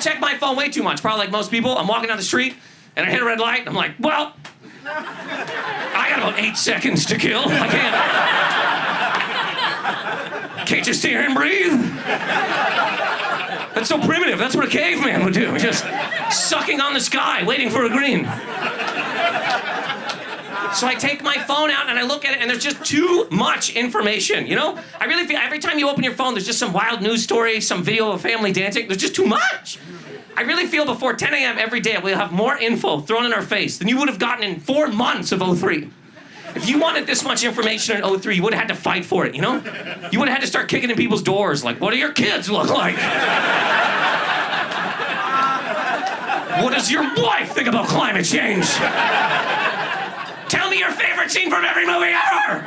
check my phone way too much, probably like most people. I'm walking down the street, and I hit a red light, and I'm like, well, I got about 8 seconds to kill. I can't just sit here and breathe. That's so primitive. That's what a caveman would do. Just sucking on the sky, waiting for a green. So I take my phone out and I look at it and there's just too much information, you know? I really feel every time you open your phone, there's just some wild news story, some video of a family dancing. There's just too much. I really feel before 10 a.m. every day, we'll have more info thrown in our face than you would have gotten in 4 months of 03. If you wanted this much information in 03, you would have had to fight for it, you know? You would have had to start kicking in people's doors, like, what do your kids look like? What does your wife think about climate change? Tell me your favorite scene from every movie ever!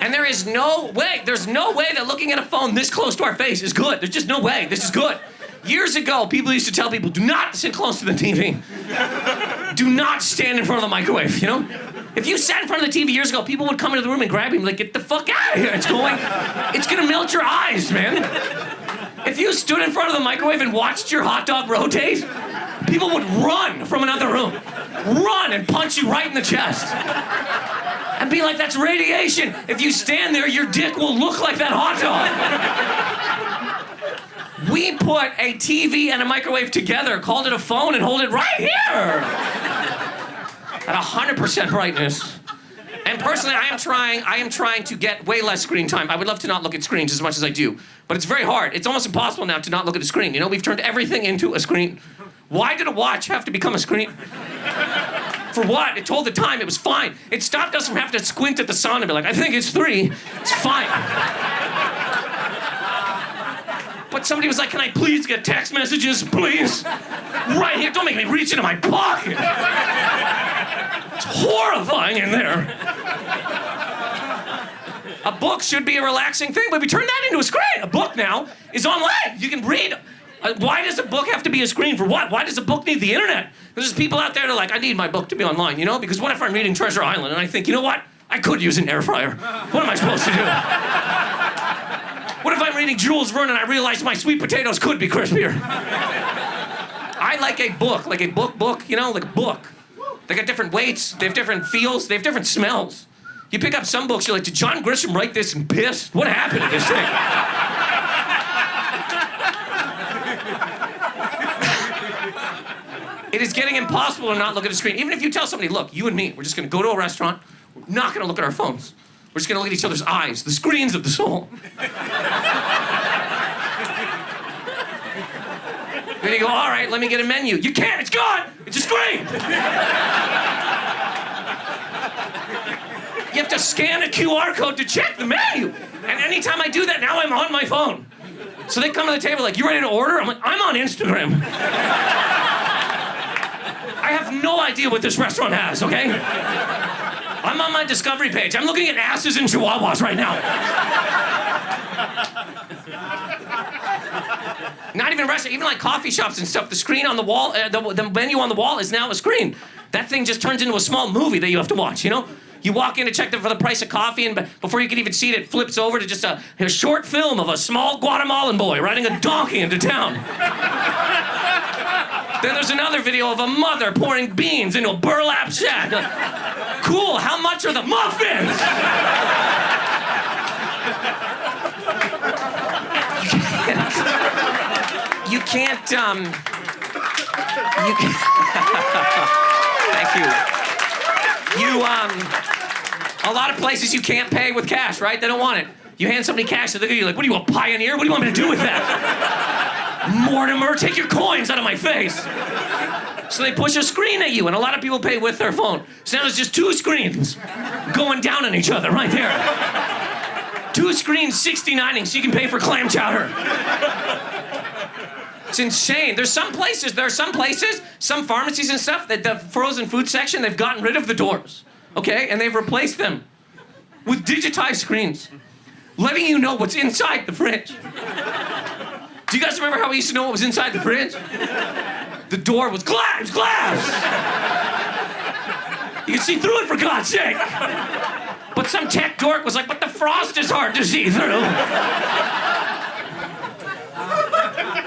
And there's no way that looking at a phone this close to our face is good. There's just no way. This is good. Years ago, people used to tell people, do not sit close to the TV. Do not stand in front of the microwave, you know? If you sat in front of the TV years ago, people would come into the room and grab you and be like, get the fuck out of here. It's gonna melt your eyes, man. If you stood in front of the microwave and watched your hot dog rotate, people would run from another room. Run and punch you right in the chest. And be like, that's radiation. If you stand there, your dick will look like that hot dog. We put a TV and a microwave together, called it a phone, and hold it right here. At 100% brightness. And personally, I am trying to get way less screen time. I would love to not look at screens as much as I do. But it's very hard. It's almost impossible now to not look at a screen. You know, we've turned everything into a screen. Why did a watch have to become a screen? For what? It told the time. It was fine. It stopped us from having to squint at the sun and be like, I think it's 3. It's fine. But somebody was like, can I please get text messages, please? Right here. Don't make me reach into my pocket. It's horrifying in there. A book should be a relaxing thing, but we turn that into a screen. A book now is online. You can read. Why does a book have to be a screen for what? Why does a book need the internet? There's people out there that are like, I need my book to be online, you know? Because what if I'm reading Treasure Island and I think, you know what? I could use an air fryer. What am I supposed to do? What if I'm reading Jules Verne and I realize my sweet potatoes could be crispier? I like a book, you know, like a book. They got different weights, they have different feels, they have different smells. You pick up some books, you're like, did John Grisham write this and piss? What happened to this thing? It is getting impossible to not look at a screen. Even if you tell somebody, look, you and me, we're just gonna go to a restaurant, we're not gonna look at our phones. We're just gonna look at each other's eyes, the screens of the soul. Then you go, all right, let me get a menu. You can't, it's gone, it's a screen. You have to scan a QR code to check the menu. And anytime I do that, now I'm on my phone. So they come to the table like, you ready to order? I'm like, I'm on Instagram. I have no idea what this restaurant has, okay? I'm on my discovery page. I'm looking at asses and chihuahuas right now. Not even restaurants, even like coffee shops and stuff. The screen on the wall, the menu on the wall is now a screen. That thing just turns into a small movie that you have to watch, you know? You walk in to check for the price of coffee, and before you can even see it, it flips over to just a short film of a small Guatemalan boy riding a donkey into town. Then there's another video of a mother pouring beans into a burlap sack. Cool, how much are the muffins? You can't, Thank you. A lot of places you can't pay with cash, right? They don't want it. You hand somebody cash, they look at you like, what are you, a pioneer? What do you want me to do with that? Mortimer, take your coins out of my face. So they push a screen at you, and a lot of people pay with their phone. So now there's just 2 screens going down on each other right there. 2 screens 69ing so you can pay for clam chowder. It's insane. There are some places, some pharmacies and stuff, that the frozen food section, they've gotten rid of the doors, okay? And they've replaced them with digitized screens, letting you know what's inside the fridge. Do you guys remember how we used to know what was inside the fridge? The door was glass. You could see through it, for God's sake. But some tech dork was like, but the frost is hard to see through.